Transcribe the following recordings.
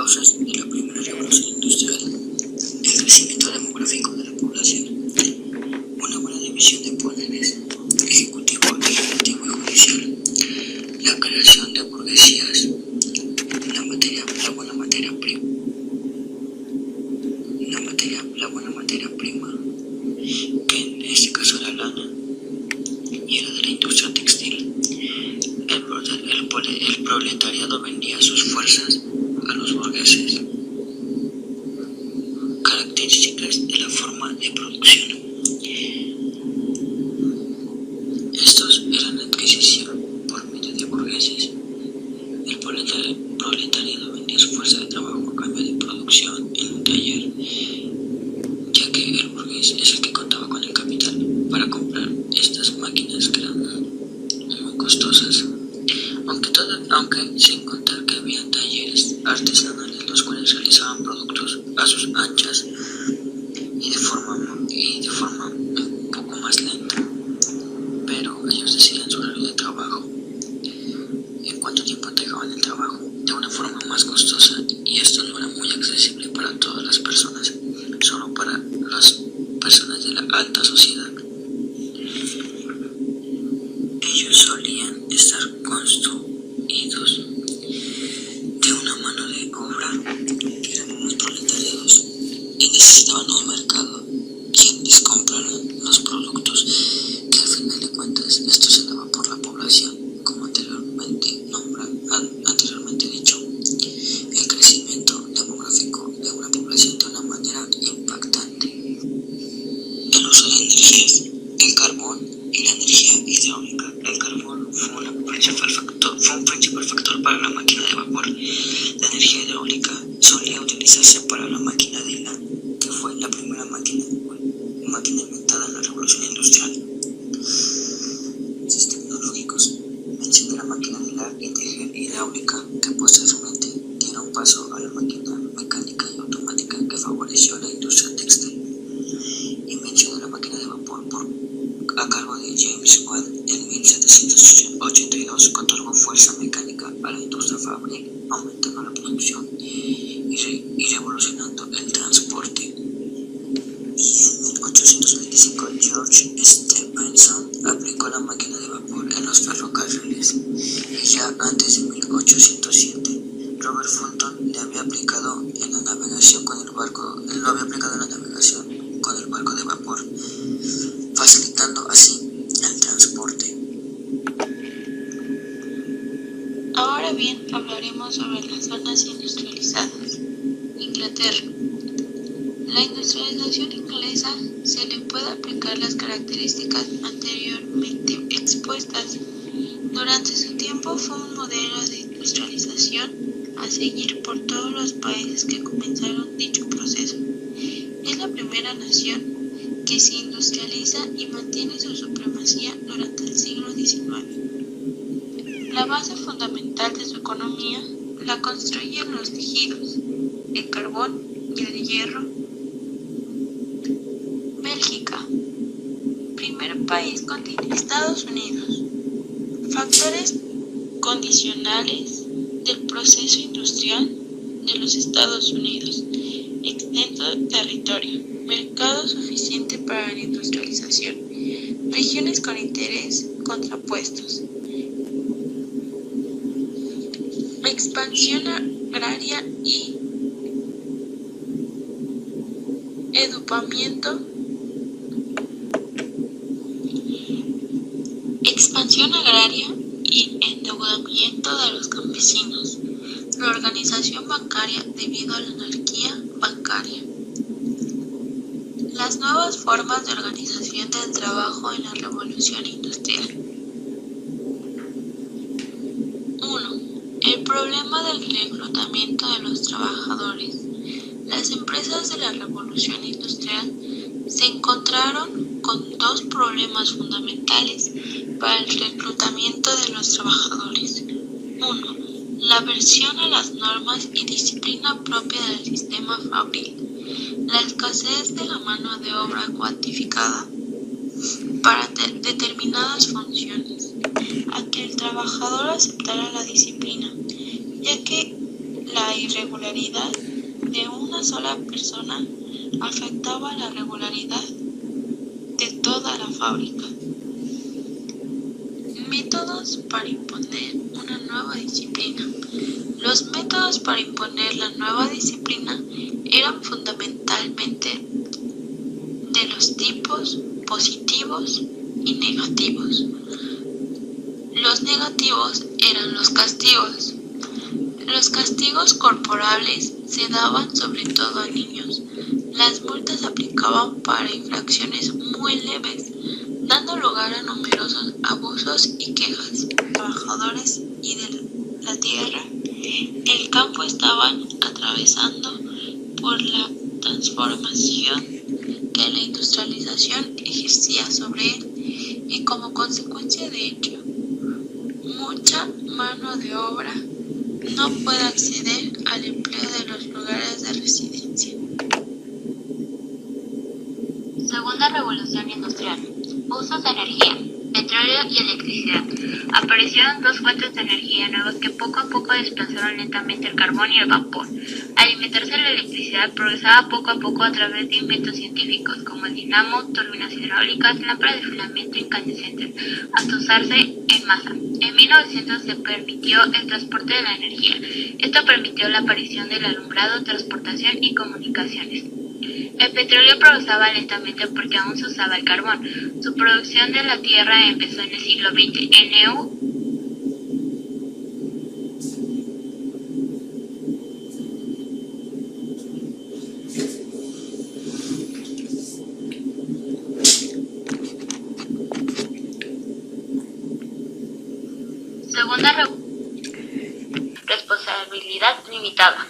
causas de la primera revolución industrial, el crecimiento demográfico de la población, una buena división de poderes, ejecutivo, legislativo y judicial, la creación de burguesías, la buena materia prima, que en este caso era lana, y era de la industria textil. El proletariado vendía sus fuerzas a los burgueses. Características de la forma de producción. Estos eran adquisición por medio de burgueses. El proletariado vendía su fuerza de trabajo a cambio de producción en un taller, ya que el burgués es el que contaba con el capital para comprar estas máquinas que eran muy costosas. Aunque sin contar que había talleres artesanales los cuales realizaban productos a sus anchas y de forma un poco más lenta, pero ellos decían su horario de trabajo, en cuánto tiempo entregaban el trabajo, de una forma más costosa, y esto no era muy accesible para todas las personas, solo para las personas de la alta sociedad. Ellos solían estar construidos de una mano de obra que eran unos proletariados y necesitaban un mercado quienes compraran los productos, que al final de cuentas esto se daba por la población, como anteriormente dicho. El crecimiento demográfico de una población de una manera impactante. El uso de energías, el carbón y la energía hidráulica. El carbón fue un principal factor para la máquina de vapor. La energía hidráulica solía utilizarse para la máquina de hilar, que fue la primera máquina inventada en la revolución industrial. Hechos tecnológicos. Mención de la máquina de hilar y tejer hidráulica, que posteriormente dieron paso a la máquina mecánica y automática que favoreció la industria textil. Invención de la máquina de vapor a cargo de James Watt en 1782, que otorgó fuerza mecánica a la industria fabril, aumentando la producción y revolucionando el transporte. Y en 1825 George Stephenson aplicó la máquina de vapor en los ferrocarriles, y ya antes de 1807 Robert Fulton lo había aplicado en la navegación con el barco de vapor, facilitando así el transporte. Ahora bien, hablaremos sobre las zonas industrializadas. Inglaterra. La industrialización inglesa se le puede aplicar las características anteriormente expuestas. Durante su tiempo fue un modelo de industrialización a seguir por todos los países que comenzaron dicho proceso. Es la primera nación que se industrializa y mantiene su supremacía durante el siglo XIX. La base fundamental de su economía la construyen los tejidos, el carbón y el hierro. Bélgica. Primer país continental. Estados Unidos. Factores condicionales del proceso industrial de los Estados Unidos. Extenso territorio. Mercado suficiente para la industrialización. Regiones con interés contrapuestos. Expansión agraria y endeudamiento. Expansión agraria y endeudamiento de los campesinos. La organización bancaria debido a la anarquía bancaria. Las nuevas formas de organización del trabajo en la revolución industrial. 1. El problema del reclutamiento de los trabajadores. Las empresas de la revolución industrial se encontraron con dos problemas fundamentales para el reclutamiento de los trabajadores. 1. La aversión a las normas y disciplina propia del sistema fabril. La escasez de la mano de obra cuantificada para determinadas funciones, a que el trabajador aceptara la disciplina, ya que la la irregularidad de una sola persona afectaba la regularidad de toda la fábrica. Métodos para imponer una nueva disciplina. Los métodos para imponer la nueva disciplina eran fundamentalmente de los tipos positivos y negativos. Los negativos eran los castigos. Los castigos corporales se daban sobre todo a niños. Las multas se aplicaban para infracciones muy leves, dando lugar a numerosos abusos y quejas. Trabajadores y de la tierra, el campo estaban atravesando por la transformación que la industrialización ejercía sobre él y como consecuencia de ello, mucha mano de obra no puede acceder al empleo de los lugares de residencia. Segunda revolución industrial. Usos de energía, petróleo y electricidad. Aparecieron dos fuentes de energía nuevas que poco a poco desplazaron lentamente el carbón y el vapor. Al inventarse la electricidad, progresaba poco a poco a través de inventos científicos como el dinamo, turbinas hidráulicas, lámparas de filamento incandescentes, hasta usarse en masa. En 1900 se permitió el transporte de la energía. Esto permitió la aparición del alumbrado, transportación y comunicaciones. El petróleo progresaba lentamente porque aún se usaba el carbón. Su producción de la tierra empezó en el siglo XX. Segunda responsabilidad limitada.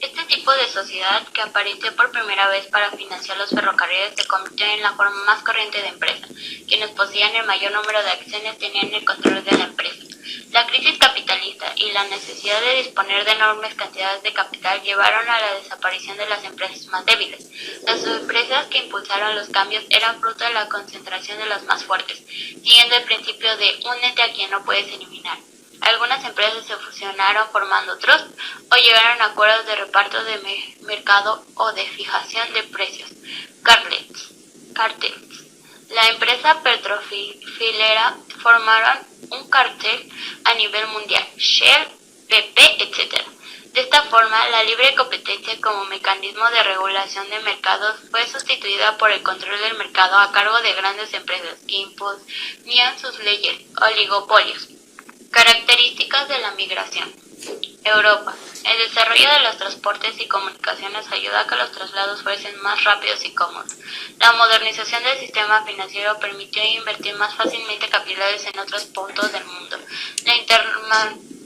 Este tipo de sociedad, que apareció por primera vez para financiar los ferrocarriles, se convirtió en la forma más corriente de empresa. Quienes poseían el mayor número de acciones tenían el control de la empresa. La crisis capitalista y la necesidad de disponer de enormes cantidades de capital llevaron a la desaparición de las empresas más débiles. Las empresas que impulsaron los cambios eran fruto de la concentración de los más fuertes, siguiendo el principio de únete a quien no puedes eliminar. Algunas empresas se fusionaron formando trusts o llegaron a acuerdos de reparto de mercado o de fijación de precios. Cartels. La empresa petrolífera formaron un cartel a nivel mundial, Shell, BP, etc. De esta forma, la libre competencia como mecanismo de regulación de mercados fue sustituida por el control del mercado a cargo de grandes empresas que imponían sus leyes, oligopolios. Características de la migración. Europa. El desarrollo de los transportes y comunicaciones ayuda a que los traslados fuesen más rápidos y cómodos. La modernización del sistema financiero permitió invertir más fácilmente capitales en otros puntos del mundo. La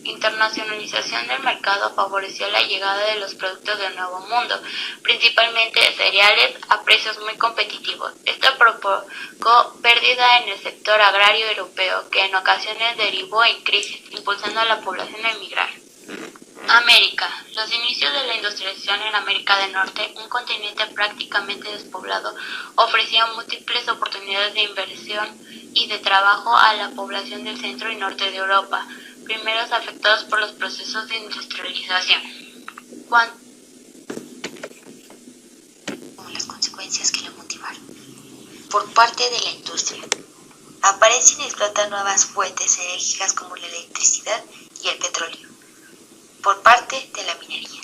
internacionalización del mercado favoreció la llegada de los productos del Nuevo Mundo, principalmente cereales, a precios muy competitivos. Esto provocó pérdida en el sector agrario europeo, que en ocasiones derivó en crisis, impulsando a la población a emigrar. América. Los inicios de la industrialización en América del Norte, un continente prácticamente despoblado, ofrecían múltiples oportunidades de inversión y de trabajo a la población del centro y norte de Europa, primeros afectados por los procesos de industrialización. Las consecuencias que lo motivaron. Por parte de la industria, aparecen y explotan nuevas fuentes enérgicas como la electricidad y el petróleo. Por parte de la minería,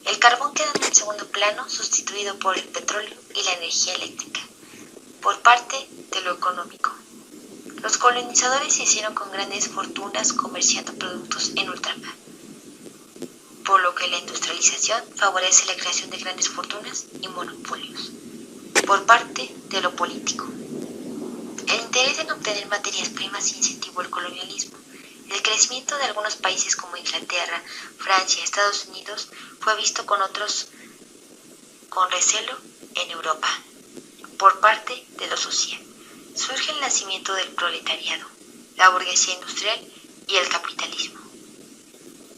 el carbón queda en un segundo plano, sustituido por el petróleo y la energía eléctrica. Por parte de lo económico, los colonizadores se hicieron con grandes fortunas comerciando productos en ultramar, por lo que la industrialización favorece la creación de grandes fortunas y monopolios. Por parte de lo político, el interés en obtener materias primas incentivó el colonialismo. El crecimiento de algunos países como Inglaterra, Francia y Estados Unidos fue visto con recelo en Europa. Por parte de lo social, surge el nacimiento del proletariado, la burguesía industrial y el capitalismo.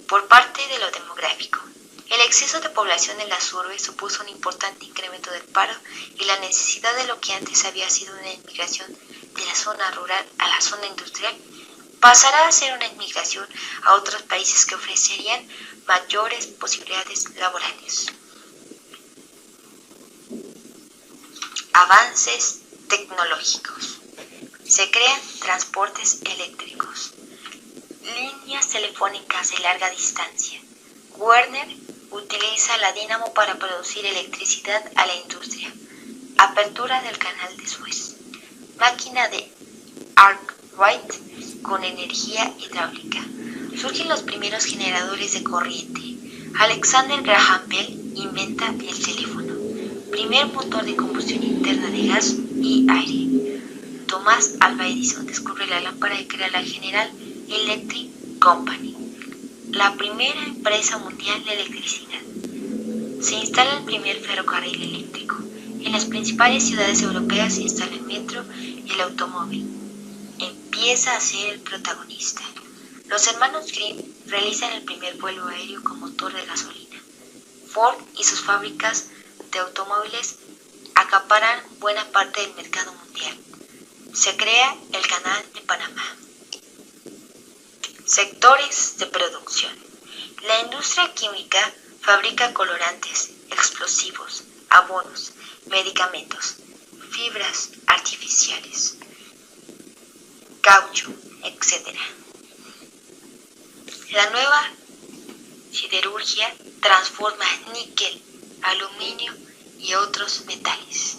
Por parte de lo demográfico, el exceso de población en las urbes supuso un importante incremento del paro y la necesidad de lo que antes había sido una inmigración de la zona rural a la zona industrial pasará a ser una inmigración a otros países que ofrecerían mayores posibilidades laborales. Avances tecnológicos. Se crean transportes eléctricos, líneas telefónicas de larga distancia. Werner utiliza la dínamo para producir electricidad a la industria. Apertura del canal de Suez. Máquina de Arkwright con energía hidráulica. Surgen los primeros generadores de corriente. Alexander Graham Bell inventa el teléfono. Primer motor de combustión interna de gas y aire. Thomas Alva Edison descubre la lámpara y crea la General Electric Company, la primera empresa mundial de electricidad. Se instala el primer ferrocarril eléctrico. En las principales ciudades europeas se instala el metro y el automóvil. Empieza a ser el protagonista. Los hermanos Grimm realizan el primer vuelo aéreo con motor de gasolina. Ford y sus fábricas de automóviles acaparan buena parte del mercado mundial. Se crea el Canal de Panamá. Sectores de producción. La industria química fabrica colorantes, explosivos, abonos, medicamentos, fibras artificiales, caucho, etc. La nueva siderurgia transforma níquel, aluminio y otros metales.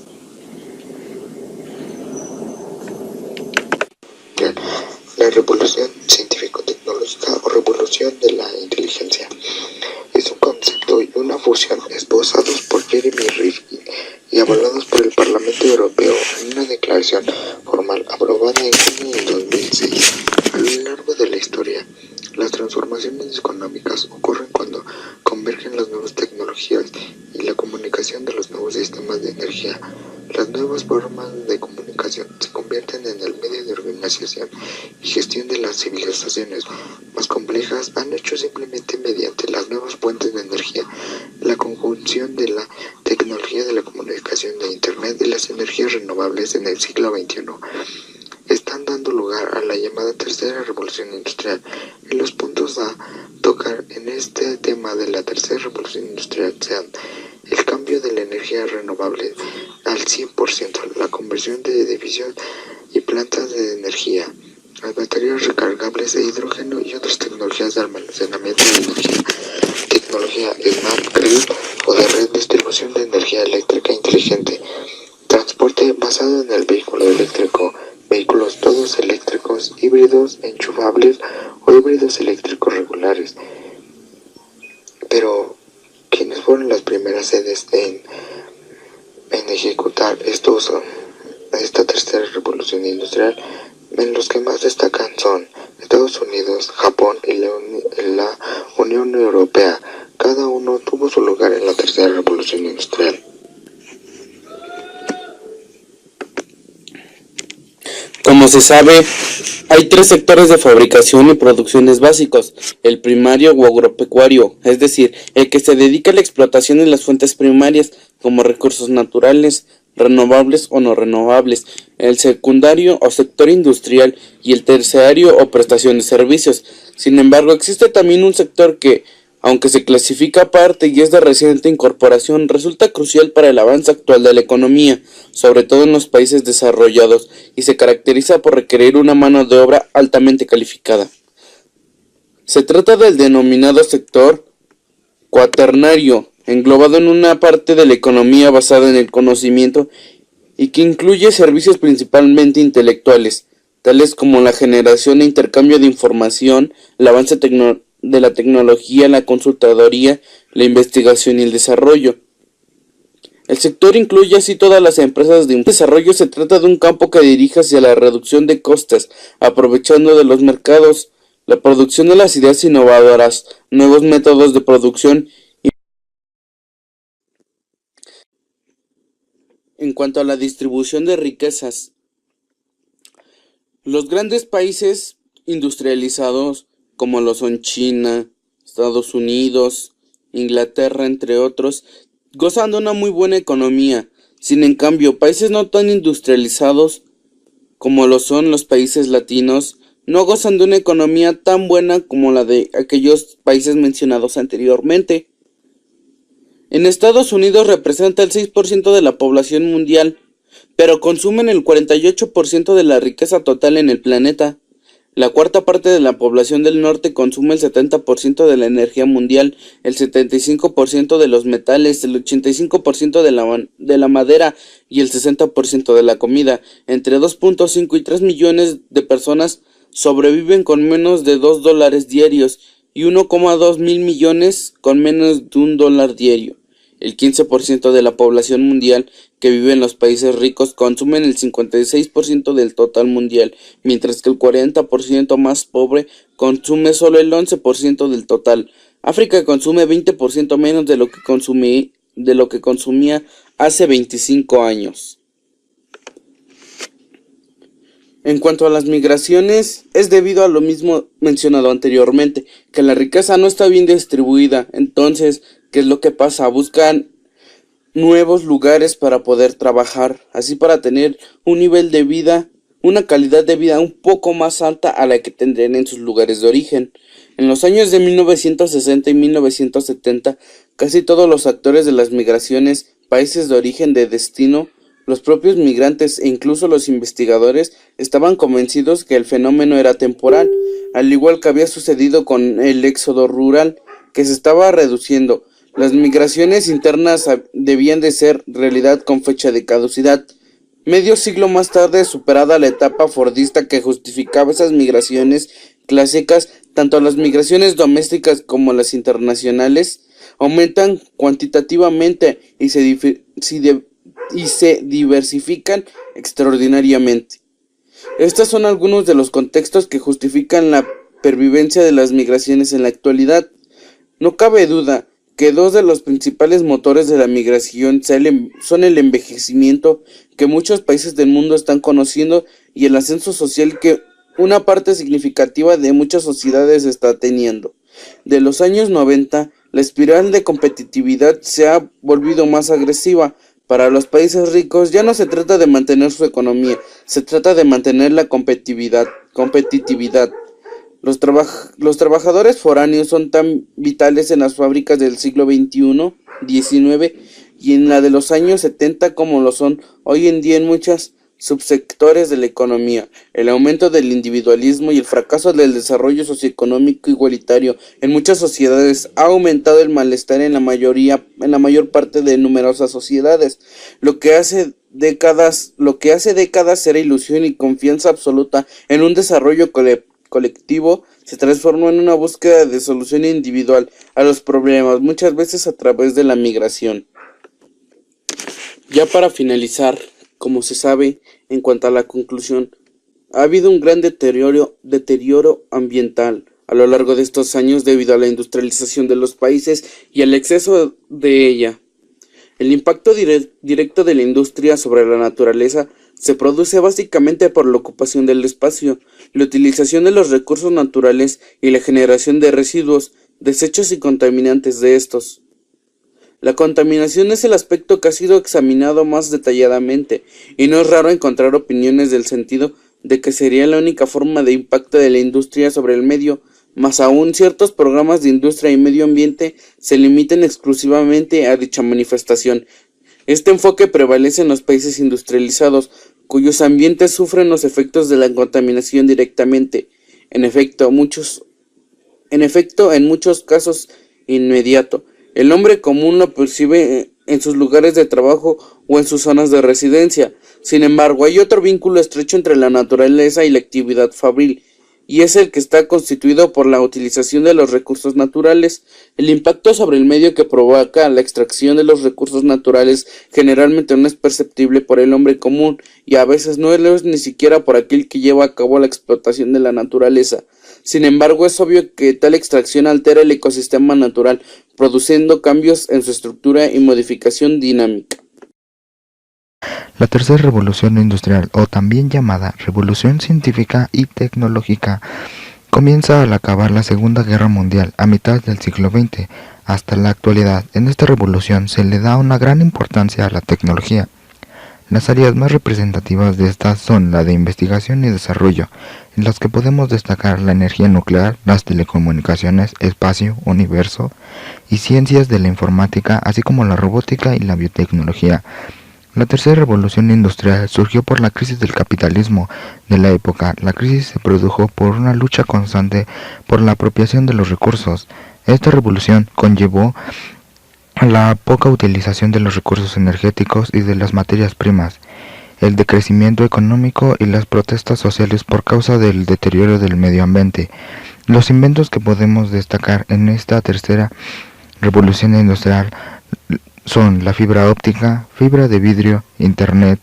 La revolución científico-tecnológica o revolución de la inteligencia es un concepto y una fusión esbozados por Jeremy Rifkin y avalados por el Parlamento Europeo en una declaración formal aprobada en junio de 2006. A lo largo de la historia, las transformaciones económicas ocurren cuando convergen las nuevas tecnologías y la comunicación de los nuevos sistemas de energía. Las nuevas formas de comunicación se convierten en el medio de organización y gestión de las civilizaciones más complejas han hecho simplemente mediante las nuevas fuentes de energía. La conjunción de la tecnología de la comunicación de Internet y las energías renovables en el siglo XXI están dando lugar a la llamada tercera revolución industrial. En los puntos a tocar en este tema de la tercera revolución industrial sean el cambio de la energía renovable al 100%, la conversión de edificios y plantas de energía, las baterías recargables de hidrógeno y otras tecnologías de almacenamiento de energía, tecnología Smart Grid o de red de distribución de energía eléctrica inteligente, transporte basado en el vehículo eléctrico, vehículos todos eléctricos, híbridos enchufables o híbridos eléctricos regulares. Pero, ¿quiénes fueron las primeras sedes en ejecutar esta tercera revolución industrial? En los que más destacan son Estados Unidos, Japón y la Unión Europea. Cada uno tuvo su lugar en la tercera revolución industrial. Como se sabe, hay tres sectores de fabricación y producciones básicos: el primario o agropecuario, es decir, el que se dedica a la explotación de las fuentes primarias como recursos naturales, renovables o no renovables; el secundario o sector industrial; y el terciario o prestación de servicios. Sin embargo, existe también un sector que, aunque se clasifica aparte y es de reciente incorporación, resulta crucial para el avance actual de la economía, sobre todo en los países desarrollados, y se caracteriza por requerir una mano de obra altamente calificada. Se trata del denominado sector cuaternario, englobado en una parte de la economía basada en el conocimiento y que incluye servicios principalmente intelectuales, tales como la generación e intercambio de información, el avance de la tecnología, la consultoría, la investigación y el desarrollo. El sector incluye así todas las empresas de desarrollo. Se trata de un campo que dirige hacia la reducción de costes, aprovechando de los mercados, la producción de las ideas innovadoras, nuevos métodos de producción. En cuanto a la distribución de riquezas, los grandes países industrializados, como lo son China, Estados Unidos, Inglaterra, entre otros, gozan de una muy buena economía. Sin en cambio, países no tan industrializados, como lo son los países latinos, no gozan de una economía tan buena como la de aquellos países mencionados anteriormente. En Estados Unidos representa el 6% de la población mundial, pero consumen el 48% de la riqueza total en el planeta. La cuarta parte de la población del norte consume el 70% de la energía mundial, el 75% de los metales, el 85% de la madera y el 60% de la comida. Entre 2.5 y 3 millones de personas sobreviven con menos de $2 diarios y 1,2 mil millones con menos de $1 diario. El 15% de la población mundial que vive en los países ricos consumen el 56% del total mundial, mientras que el 40% más pobre consume solo el 11% del total. África consume 20% menos de lo que consumía hace 25 años. En cuanto a las migraciones, es debido a lo mismo mencionado anteriormente, que la riqueza no está bien distribuida. Entonces, ¿qué es lo que pasa? Buscan nuevos lugares para poder trabajar, así para tener un nivel de vida, una calidad de vida un poco más alta a la que tendrían en sus lugares de origen. En los años de 1960 y 1970, casi todos los actores de las migraciones, países de origen, de destino, los propios migrantes e incluso los investigadores estaban convencidos que el fenómeno era temporal, al igual que había sucedido con el éxodo rural, que se estaba reduciendo. Las migraciones internas debían de ser realidad con fecha de caducidad. Medio siglo más tarde, superada la etapa fordista que justificaba esas migraciones clásicas, tanto las migraciones domésticas como las internacionales aumentan cuantitativamente y se diversifican extraordinariamente. Estos son algunos de los contextos que justifican la pervivencia de las migraciones en la actualidad. No cabe duda que dos de los principales motores de la migración son el envejecimiento que muchos países del mundo están conociendo y el ascenso social que una parte significativa de muchas sociedades está teniendo. De los años 90, la espiral de competitividad se ha volvido más agresiva. Para los países ricos ya no se trata de mantener su economía, se trata de mantener la competitividad. Los trabajadores foráneos son tan vitales en las fábricas del siglo XXI, XIX y en la de los años 70 como lo son hoy en día en muchos subsectores de la economía. El aumento del individualismo y el fracaso del desarrollo socioeconómico igualitario en muchas sociedades ha aumentado el malestar en la mayor parte de numerosas sociedades. Lo que hace décadas era ilusión y confianza absoluta en un desarrollo colectivo se transformó en una búsqueda de solución individual a los problemas, muchas veces a través de la migración. Ya para finalizar, como se sabe, en cuanto a la conclusión, ha habido un gran deterioro ambiental a lo largo de estos años debido a la industrialización de los países y al exceso de ella. El impacto directo de la industria sobre la naturaleza se produce básicamente por la ocupación del espacio, la utilización de los recursos naturales y la generación de residuos, desechos y contaminantes de estos. La contaminación es el aspecto que ha sido examinado más detalladamente, y no es raro encontrar opiniones del sentido de que sería la única forma de impacto de la industria sobre el medio. Más aún, ciertos programas de industria y medio ambiente se limitan exclusivamente a dicha manifestación. Este enfoque prevalece en los países industrializados, cuyos ambientes sufren los efectos de la contaminación directamente. En efecto, en muchos casos inmediato. El hombre común lo percibe en sus lugares de trabajo o en sus zonas de residencia. Sin embargo, hay otro vínculo estrecho entre la naturaleza y la actividad fabril, y es el que está constituido por la utilización de los recursos naturales. El impacto sobre el medio que provoca la extracción de los recursos naturales generalmente no es perceptible por el hombre común, y a veces no lo es ni siquiera por aquel que lleva a cabo la explotación de la naturaleza. Sin embargo, es obvio que tal extracción altera el ecosistema natural, produciendo cambios en su estructura y modificación dinámica. La tercera revolución industrial, o también llamada revolución científica y tecnológica, comienza al acabar la Segunda Guerra Mundial a mitad del siglo XX. Hasta la actualidad, en esta revolución se le da una gran importancia a la tecnología. Las áreas más representativas de estas son la de investigación y desarrollo, en las que podemos destacar la energía nuclear, las telecomunicaciones, espacio, universo y ciencias de la informática, así como la robótica y la biotecnología. La tercera revolución industrial surgió por la crisis del capitalismo de la época. La crisis se produjo por una lucha constante por la apropiación de los recursos. Esta revolución conllevó la poca utilización de los recursos energéticos y de las materias primas, el decrecimiento económico y las protestas sociales por causa del deterioro del medio ambiente. Los inventos que podemos destacar en esta tercera revolución industrial son la fibra óptica, fibra de vidrio, internet,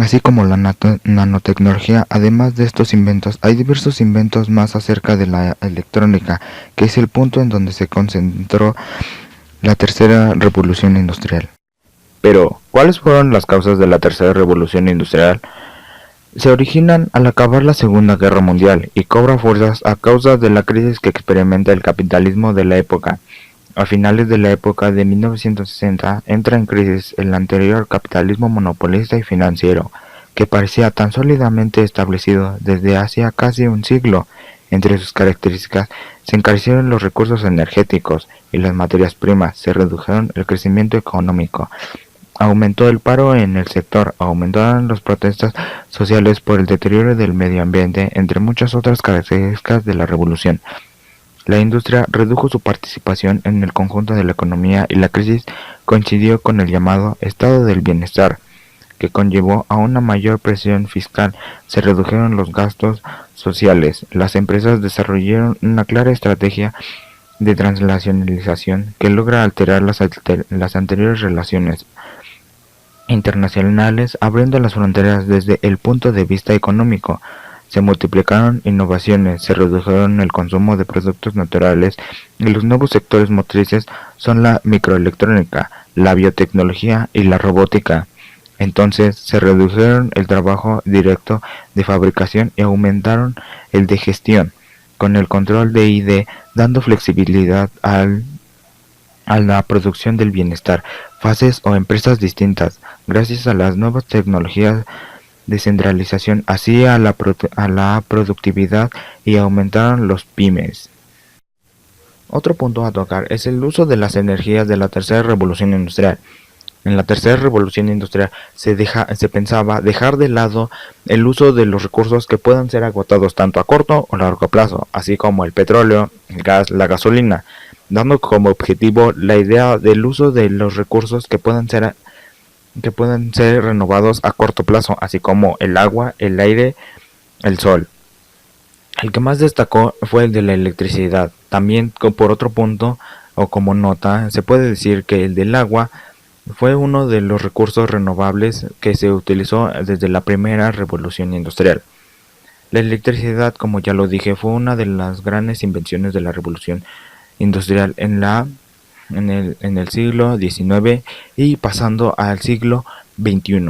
así como la nanotecnología. Además de estos inventos, hay diversos inventos más acerca de la electrónica, que es el punto en donde se concentró la tercera revolución industrial. Pero, ¿cuáles fueron las causas de la tercera revolución industrial? Se originan al acabar la Segunda Guerra Mundial y cobra fuerzas a causa de la crisis que experimenta el capitalismo de la época. A finales de la época de 1960 entra en crisis el anterior capitalismo monopolista y financiero, que parecía tan sólidamente establecido desde hacía casi un siglo. Entre sus características se encarecieron los recursos energéticos y las materias primas, se redujeron el crecimiento económico, aumentó el paro en el sector, aumentaron las protestas sociales por el deterioro del medio ambiente, entre muchas otras características de la revolución. La industria redujo su participación en el conjunto de la economía y la crisis coincidió con el llamado estado del bienestar, que conllevó a una mayor presión fiscal. Se redujeron los gastos sociales. Las empresas desarrollaron una clara estrategia de transnacionalización que logra alterar las anteriores relaciones internacionales, abriendo las fronteras desde el punto de vista económico. Se multiplicaron innovaciones, se redujeron el consumo de productos naturales y los nuevos sectores motrices son la microelectrónica, la biotecnología y la robótica. Entonces se redujeron el trabajo directo de fabricación y aumentaron el de gestión, con el control de I+D dando flexibilidad a la producción del bienestar, fases o empresas distintas, gracias a las nuevas tecnologías, descentralización, así a la productividad y aumentaron los pymes. Otro punto a tocar es el uso de las energías de la tercera revolución industrial. En la tercera revolución industrial se pensaba dejar de lado el uso de los recursos que puedan ser agotados tanto a corto o largo plazo, así como el petróleo, el gas, la gasolina, dando como objetivo la idea del uso de los recursos que puedan ser renovados a corto plazo, así como el agua, el aire, el sol. El que más destacó fue el de la electricidad. También, por otro punto, o como nota, se puede decir que el del agua fue uno de los recursos renovables que se utilizó desde la primera revolución industrial. La electricidad, como ya lo dije, fue una de las grandes invenciones de la revolución industrial en el siglo XIX y pasando al siglo XXI.